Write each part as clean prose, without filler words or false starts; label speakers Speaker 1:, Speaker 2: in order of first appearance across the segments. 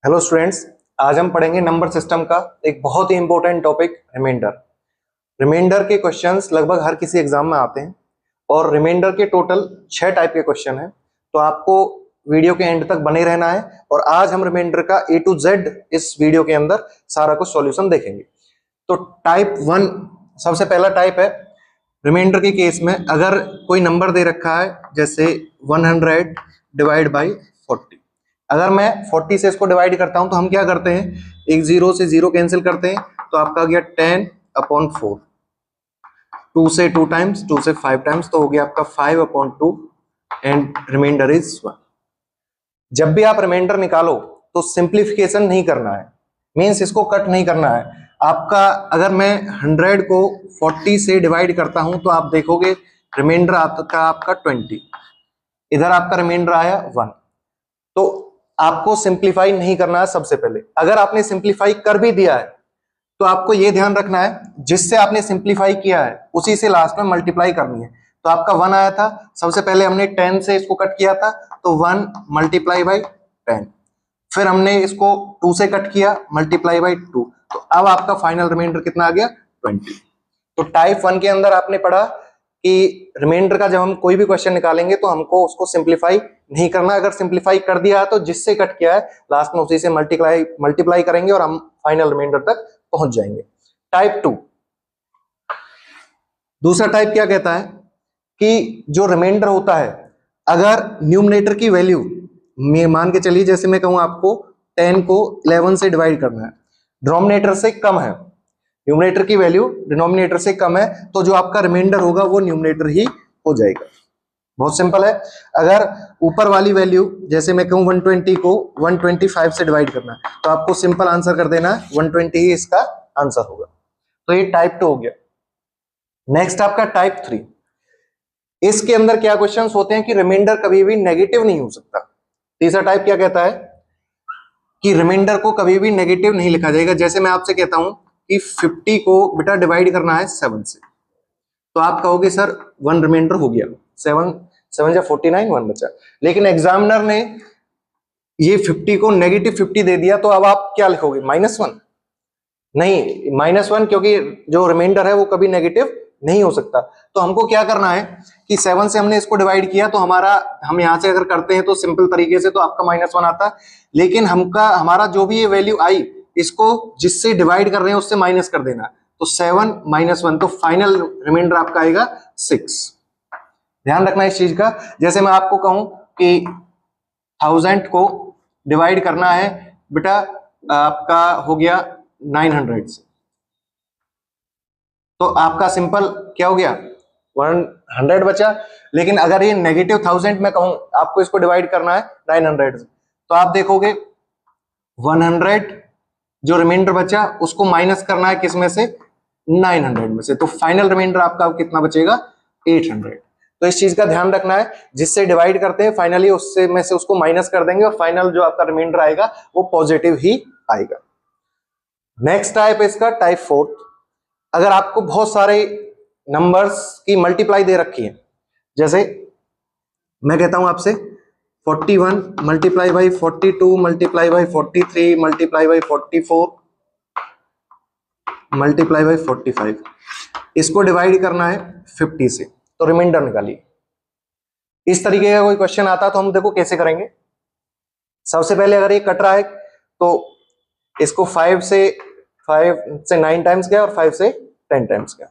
Speaker 1: Hello students, आज हम पढ़ेंगे नंबर सिस्टम का एक बहुत ही इंपॉर्टेंट टॉपिक रिमाइंडर। रिमाइंडर के क्वेश्चंस लगभग हर किसी एग्जाम में आते हैं और रिमाइंडर के टोटल 6 टाइप के क्वेश्चन हैं। तो आपको वीडियो के एंड तक बने रहना है और आज हम रिमाइंडर का A to Z इस वीडियो के अंदर सारा कुछ सॉल्यूशन देखेंगे। तो टाइप 1 सबसे पहला टाइप है। रिमाइंडर के केस में अगर कोई नंबर दे रखा है जैसे 100 डिवाइड बाई 40, अगर मैं 40 से इसको डिवाइड करता हूं तो हम क्या करते हैं, एक जीरो से जीरो कैंसिल करते हैं तो आपका आ गया 10/4, 2 से 2 टाइम्स, 2 से 5 टाइम्स तो हो गया आपका 5/2 एंड रिमाइंडर इज 1। जब भी आप रिमाइंडर निकालो तो सिंप्लीफिकेशन नहीं करना है, मींस इसको कट नहीं करना है आपका। अगर मैं 100 को 40 से डिवाइड करता हूं तो आप देखोगे रिमाइंडर आता आपका 20, इधर आपका रिमाइंडर आया 1। तो आपको सिंप्लीफाई नहीं करना है सबसे पहले। अगर आपने सिंप्लीफाई कर भी दिया है तो आपको यह ध्यान रखना है जिससे आपने सिंप्लीफाई किया है उसी से लास्ट में मल्टीप्लाई करनी है। तो आपका 1 आया था, सबसे पहले हमने 10 से इसको कट किया था तो 1 मल्टीप्लाई बाई 10, फिर हमने इसको 2 से कट किया मल्टीप्लाई बाई 2, तो अब आपका फाइनल रिमाइंडर कितना आ गया 20। तो टाइप 1 के अंदर आपने पढ़ा कि रिमाइंडर का जब हम कोई भी क्वेश्चन निकालेंगे तो हमको उसको सिंप्लीफाई नहीं करना। अगर सिंप्लीफाई कर दिया है तो जिससे कट किया है लास्ट में उसी से मल्टीप्लाई करेंगे और हम फाइनल रिमाइंडर तक पहुंच जाएंगे। टाइप 2, दूसरा टाइप क्या कहता है कि जो रिमाइंडर होता है अगर न्यूमरेटर की वैल्यू मान के चलिए, जैसे मैं कहूं आपको 10 को 11 से डिवाइड करना है, डिनोमिनेटर से कम है, न्यूमरेटर की वैल्यू डिनोमिनेटर से कम है, तो जो आपका रिमाइंडर होगा वो न्यूमरेटर ही हो जाएगा। बहुत सिंपल है। अगर ऊपर वाली वैल्यू जैसे मैं कहूं 120 को 125 से डिवाइड करना है तो आपको सिंपल आंसर कर देना है 120 ही इसका आंसर होगा। तो ये टाइप 2 हो गया। नेक्स्ट आपका टाइप 3। इसके अंदर क्या क्वेश्चंस होते हैं कि रिमाइंडर कभी भी नेगेटिव नहीं हो सकता। तीसरा टाइप क्या कहता है कि रिमाइंडर को कभी भी नेगेटिव नहीं लिखा जाएगा। जैसे मैं आपसे कहता हूं कि 50 को बेटा डिवाइड करना है 7 से, तो आप कहोगे सर 1 रिमाइंडर हो गया, 7 या 49 1 बचा। लेकिन एग्जामिनर ने ये 50 को नेगेटिव 50 दे दिया तो अब आप क्या लिखोगे, -1? नहीं, -1, क्योंकि जो रिमाइंडर है वो कभी नेगेटिव नहीं हो सकता। तो हमको क्या करना है कि 7 से हमने इसको डिवाइड किया तो हम यहां से अगर करते हैं तो सिंपल तरीके से तो आपका -1 आता है, लेकिन हमारा जो भी ये वैल्यू आई इसको जिससे डिवाइड कर रहे हैं उससे माइनस कर देना। तो 7 -1 तो फाइनल रिमाइंडर आपका आएगा 6। ध्यान रखना इस चीज का। जैसे मैं आपको कहूं कि 1000 को डिवाइड करना है बेटा आपका हो गया 900 से, तो आपका सिंपल क्या हो गया 100 बचा। लेकिन अगर ये नेगेटिव 1000 में कहूं आपको इसको डिवाइड करना है 900 से तो आप देखोगे 100 जो रिमाइंडर बचा उसको माइनस करना है किसमें से, 900 में से, तो फाइनल रिमाइंडर आपका कितना बचेगा 800। तो इस चीज का ध्यान रखना है, जिससे डिवाइड करते हैं फाइनली उससे में से उसको माइनस कर देंगे और फाइनल जो आपका रिमाइंडर आएगा वो पॉजिटिव ही आएगा। नेक्स्ट टाइप है इसका टाइप 4। अगर आपको बहुत सारे नंबर्स की मल्टीप्लाई दे रखी है, जैसे मैं कहता हूं आपसे 41 multiply by 42 multiply by 43 multiply by 44 multiply by 45, इसको डिवाइड करना है 50 से, तो रिमाइंडर निकालिए। इस तरीके का कोई क्वेश्चन आता तो हम देखो कैसे करेंगे। सबसे पहले अगर ये कट रहा है तो इसको 5 से 9 टाइम्स गया और 5 से 10 टाइम्स गया।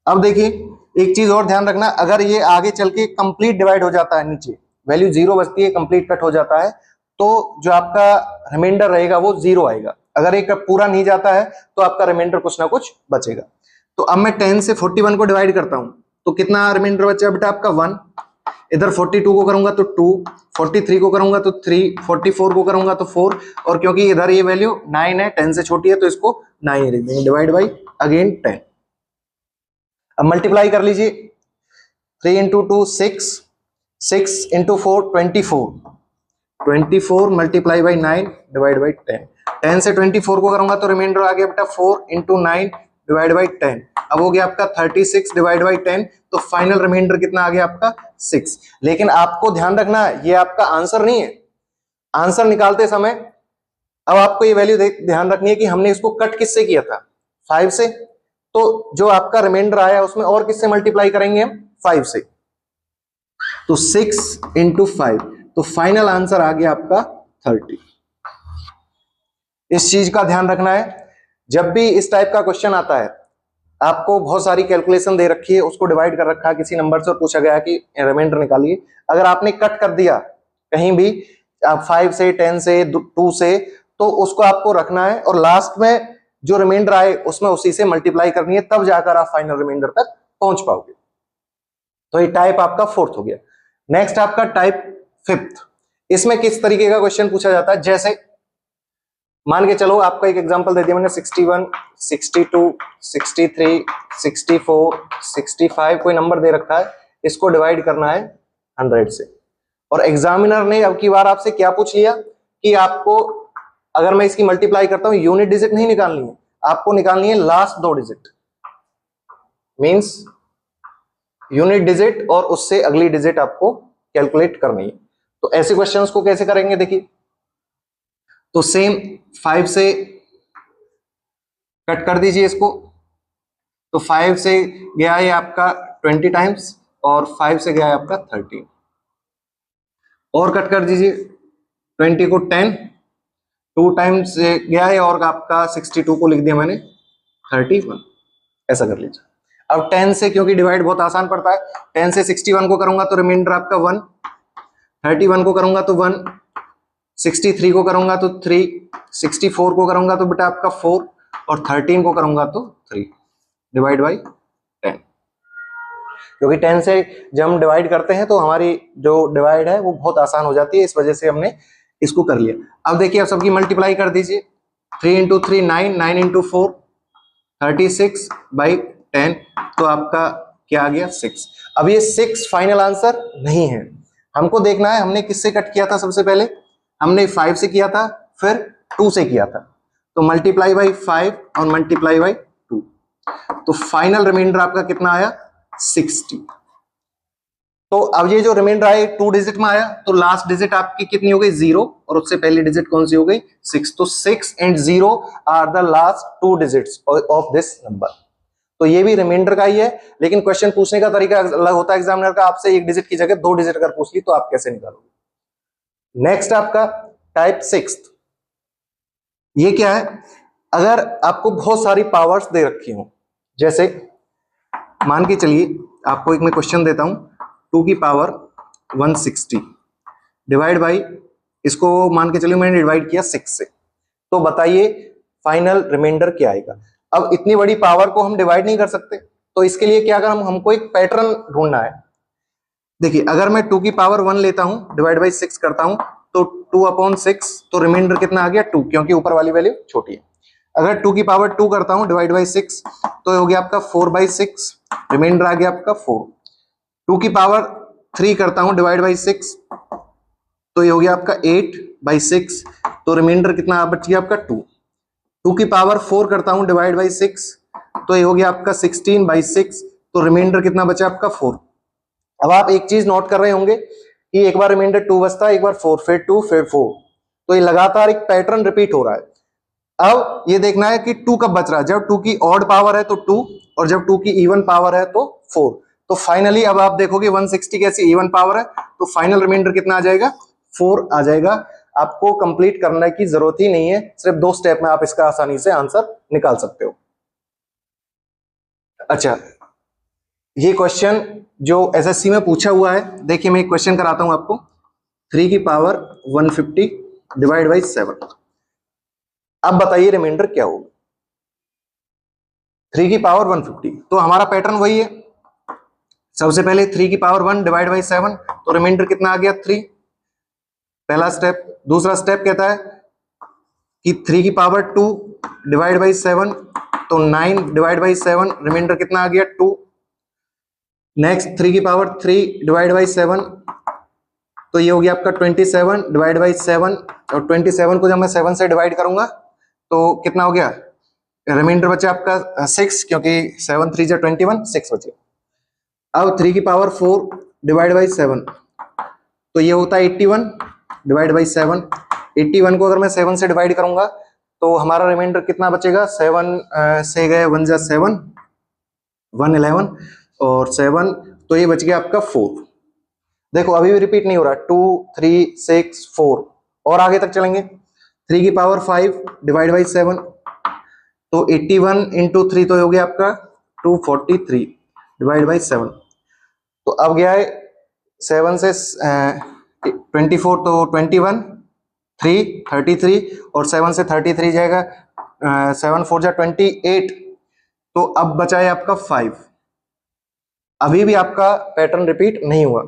Speaker 1: अब देखिए एक चीज और ध्यान रखना, अगर ये आगे चल के कंप्लीट डिवाइड हो जाता है, नीचे वैल्यू 0 बचती है, कंप्लीट कट हो जाता है, तो जो आपका रिमाइंडर रहेगा वो 0 आएगा। अगर एक पूरा नहीं जाता है तो आपका रिमाइंडर कुछ ना कुछ बचेगा। तो अब मैं 10 से 41 को डिवाइड करता हूं तो कितना रिमाइंडर बचा बेटा आपका 1। इधर 42 को करूंगा तो 2, 43 को करूंगा तो 3, 44 को करूंगा तो 4, और क्योंकि इधर ये वैल्यू 9 है, 10 से छोटी है तो इसको 9 लिख देंगे, डिवाइड बाई अगेन 10। अब मल्टीप्लाई कर लीजिए, 3 into 2 6, 6 into 4 24 multiply by 9 divide by 10। 10 से 24 को करूंगा तो रिमाइंडर आ गया बेटा 4 इंटू 9 डिवाइड बाई 10। अब हो गया आपका 36 डिवाइड बाई 10, तो फाइनल रिमाइंडर कितना आ गया आपका 6। लेकिन आपको ध्यान रखना है ये आपका आंसर नहीं है, आंसर निकालते समय अब आपको ये वैल्यू ध्यान रखनी है कि हमने इसको कट किससे किया था, 5 से। तो जो आपका रिमाइंडर आया उसमें और किससे मल्टीप्लाई करेंगे हम, 5 से। तो 6 इंटू 5, तो फाइनल आंसर आ गया आपका 30। इस चीज का ध्यान रखना है, जब भी इस टाइप का क्वेश्चन आता है, आपको बहुत सारी कैलकुलेशन दे रखी है, उसको डिवाइड कर रखा है किसी नंबर से और पूछा गया कि रिमाइंडर निकालिए, अगर आपने कट कर दिया कहीं भी, आप 5 से, 10 से, 2 से, तो उसको आपको रखना है और लास्ट में जो रिमाइंडर आए उसमें उसी से मल्टीप्लाई करनी है, तब जाकर आप फाइनल रिमाइंडर तक पहुंच पाओगे। तो ये टाइप आपका 4th हो गया। नेक्स्ट आपका टाइप 5th। इसमें किस तरीके का क्वेश्चन पूछा जाता है, जैसे मान के चलो आपका एक एग्जांपल दे दिया मैंने, 61, 62, 63, 64, 65 कोई नंबर दे रखा है, इसको डिवाइड करना है 100 से। और एग्जामिनर ने अब की बार आपसे क्या पूछ लिया कि आपको, अगर मैं इसकी मल्टीप्लाई करता हूं, यूनिट डिजिट नहीं निकालनी है, आपको निकालनी है last 2 digit, means unit digit और उससे अगली डिजिट आपको कैलकुलेट करनी है। तो ऐसे क्वेश्चंस को कैसे करेंगे, देखिए, तो सेम 5 से कट कर दीजिए इसको, तो 5 से गया है आपका 20 टाइम्स और 5 से गया है आपका 30, और कट कर दीजिए 20 को 10, 2 टाइम्स से गया है और आपका 62 को लिख दिया मैंने 31, ऐसा कर लीजिए। अब 10 से, क्योंकि डिवाइड बहुत आसान पड़ता है, 10 से 61 को करूंगा तो रिमाइंडर आपका 1, 31 को करूंगा तो 1, 63 को करूंगा तो 3, 64 को करूंगा तो बेटा आपका 4, और 13 को करूंगा तो 3, डिवाइड बाई 10। क्योंकि 10 से जब हम डिवाइड करते हैं तो हमारी जो डिवाइड है वो बहुत आसान हो जाती है, इस वजह से हमने इसको कर लिया। अब देखिए, आप सबकी मल्टीप्लाई कर दीजिए, 3 इंटू 3 9, 9 इंटू 4 36 बाई 10, तो आपका क्या आ गया, 6। अब ये 6 फाइनल आंसर नहीं है, हमको देखना है हमने किससे कट किया था। सबसे पहले हमने 5 से किया था, फिर 2 से किया था, तो मल्टीप्लाई बाई 5 और मल्टीप्लाई बाई 2, तो फाइनल रिमाइंडर आपका कितना आया, 60। तो अब ये जो रिमाइंडर आया 2 डिजिट में आया, तो लास्ट डिजिट आपकी कितनी हो गई, 0, और उससे पहली डिजिट कौन सी हो गई, 6। तो 6 and 0 are the last 2 digits of this number. तो ये भी रिमाइंडर का ही है, लेकिन क्वेश्चन पूछने का तरीका अलग होता है एग्जामिनर का, आपसे 1 डिजिट की जगह 2 डिजिट अगर पूछ ली तो आप कैसे निकालोगे। नेक्स्ट आपका टाइप 6th। ये क्या है, अगर आपको बहुत सारी पावर्स दे रखी हो, जैसे मान के चलिए आपको एक मैं क्वेश्चन देता हूं, 2 की पावर 160 डिवाइड बाई, इसको मान के चलिए मैंने डिवाइड किया 6 से, तो बताइए फाइनल रिमाइंडर क्या आएगा। अब इतनी बड़ी पावर को हम डिवाइड नहीं कर सकते, तो इसके लिए क्या करें, हमको एक पैटर्न ढूंढना है। देखिए, अगर मैं 2 की पावर 1 लेता हूं, डिवाइड बाई 6 करता हूं, तो 2/6, तो रिमाइंडर कितना आ गया, 2, क्योंकि ऊपर वाली वैल्यू छोटी है। अगर 2 की पावर 2 करता हूं डिवाइड बाई 6, तो हो गया आपका 4/6, रिमाइंडर आ गया आपका 4। 2 की पावर 3 करता हूं डिवाइड बाई 6, तो ये हो गया आपका 8/6, तो रिमाइंडर कितना बच गया आपका 2। 2 की पावर 4 करता हूं डिवाइड बाई 6, तो ये हो गया आपका 16/6, तो रिमाइंडर कितना बचा आपका 4। अब आप एक चीज नोट कर रहे होंगे कि एक बार रिमाइंडर 2 बचता है, एक बार 4, फिर 2, फिर 4, तो ये लगातार एक पैटर्न रिपीट हो रहा है। अब ये देखना है कि 2 कब बच रहा है, जब 2 की ऑड पावर है तो 2, और जब 2 की इवन पावर है तो 4। तो फाइनली अब आप देखोगे 160 कैसी इवन पावर है, तो फाइनल रिमाइंडर कितना आ जाएगा, 4 आ जाएगा। आपको कंप्लीट करने की जरूरत ही नहीं है, सिर्फ 2 स्टेप में आप इसका आसानी से आंसर निकाल सकते हो। अच्छा, ये क्वेश्चन जो एसएससी में पूछा हुआ है, देखिए मैं एक क्वेश्चन कराता हूं आपको, 3 की पावर 150 डिवाइड बाई 7, अब बताइए रिमाइंडर क्या होगा। 3 की पावर 150, तो हमारा पैटर्न वही है, सबसे पहले 3 की पावर 1 डिवाइड बाई 7, तो रिमाइंडर कितना आ गया 3, पहला स्टेप। दूसरा स्टेप कहता है कि 3 की पावर 2 डिवाइड बाई 7, तो 9 डिवाइड बाई 7, रिमाइंडर कितना आ गया 2। नेक्स्ट 3 की पावर 3 डिवाइड बाई 7, तो ये हो गया आपका 27 डिवाइड बाई 7, और 27 को जब मैं 7 से डिवाइड करूंगा तो कितना हो गया, रिमाइंडर बचा आपका 6, क्योंकि 7 3 जा 21, 6 बचे। अब 3 की पावर 4 डिवाइड बाई 7, तो ये होता है 81 डिवाइड बाई 7, 81 को अगर मैं 7 से डिवाइड करूंगा तो हमारा रिमाइंडर कितना बचेगा, 7 से गए 1 जा 7, 1 11 और 7, तो ये बच गया आपका 4। देखो अभी भी रिपीट नहीं हो रहा, 2 3 6 4 और आगे तक चलेंगे। 3 की पावर 5 डिवाइड बाई 7, तो 81 इंटू 3 तो हो गया आपका 243 डिवाइड बाई 7। तो अब गया है 7 से 24 तो 21, 3 33 और 7 से 33 जाएगा 7 4 जा 28, तो अब बचा है आपका 5। अभी भी आपका पैटर्न रिपीट नहीं हुआ।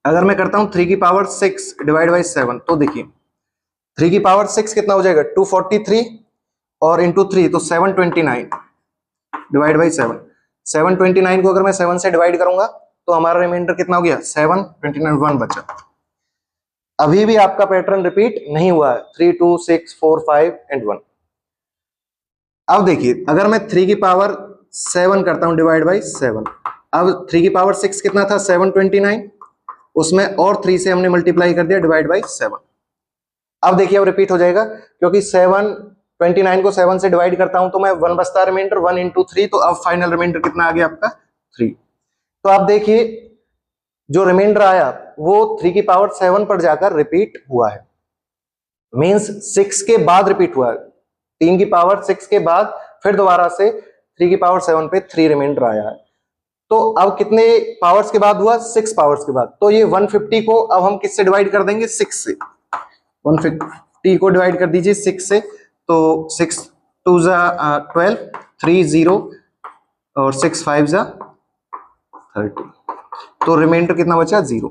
Speaker 1: अगर मैं करता हूं 3 की पावर 6 डिवाइड बाई 7, तो देखिए 3 की पावर 6 कितना हो जाएगा, 243 और इंटू 3 तो 729 डिवाइड बाई 7। 729 को अगर मैं 7 से डिवाइड करूंगा तो हमारा रिमाइंडर कितना हो गया, 729, 1 बचा। अभी भी आपका पैटर्न रिपीट नहीं हुआ है, 3 2 6 4 5 एंड 1। अब देखिए अगर मैं 3 की पावर 7 करता हूं डिवाइड बाई 7, अब 3 की पावर 6 कितना था, 729, उसमें और 3 से हमने मल्टीप्लाई कर दिया डिवाइड बाई 7। अब देखिए अब रिपीट हो जाएगा, क्योंकि 729 को 7 से डिवाइड करता हूं तो मैं 1 बचता रिमाइंडर, 1 इंटू 3, तो अब फाइनल रिमाइंडर कितना आ गया आपका 3। तो आप देखिए जो रिमाइंडर आया वो 3 की पावर 7 पर जाकर रिपीट हुआ है, मींस 6 के बाद रिपीट हुआ है। 3 की पावर 6 के बाद फिर दोबारा से 3 की पावर 7 पे 3 रिमाइंडर आया है। तो अब कितने पावर्स के बाद हुआ, 6 पावर्स के बाद। तो ये 150 को अब हम किससे डिवाइड कर देंगे, 6 से। 150 को डिवाइड कर दीजिए 6 से, तो 6 2 जा 12, 3 0 और 6 5 जा 30, तो रिमाइंडर कितना बचा, 0।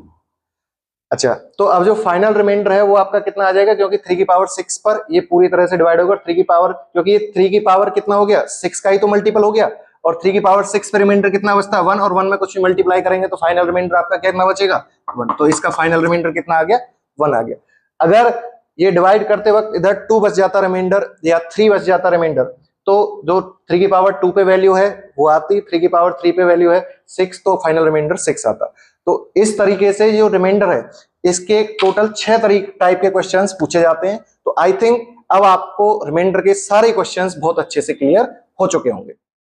Speaker 1: अच्छा, तो अब जो फाइनल रिमाइंडर है वो आपका कितना आ जाएगा, क्योंकि 3 की पावर 6 पर ये पूरी तरह से डिवाइड होगा। 3 की पावर, क्योंकि ये 3 की पावर कितना हो गया, 6 का ही तो मल्टीपल हो गया, और 3 की पावर 6 पे रिमाइंडर कितना बचता है, 1, और 1 में कुछ मल्टीप्लाई करेंगे तो फाइनल रिमाइंडर आपका कितना बचेगा, 1। तो इसका फाइनल रिमाइंडर कितना आ गया, 1 आ गया। अगर ये डिवाइड करते वक्त इधर 2 बच जाता रिमाइंडर या 3 बच जाता रिमाइंडर, तो जो 3 की पावर 2 पे वैल्यू है वो आती, 3 की पावर 3 पे वैल्यू है 6, तो फाइनल रिमाइंडर 6 आता। तो इस तरीके से जो रिमाइंडर है इसके टोटल 6 टाइप के क्वेश्चंस पूछे जाते हैं। तो आई थिंक अब आपको रिमाइंडर के सारे क्वेश्चंस बहुत अच्छे से क्लियर हो चुके होंगे।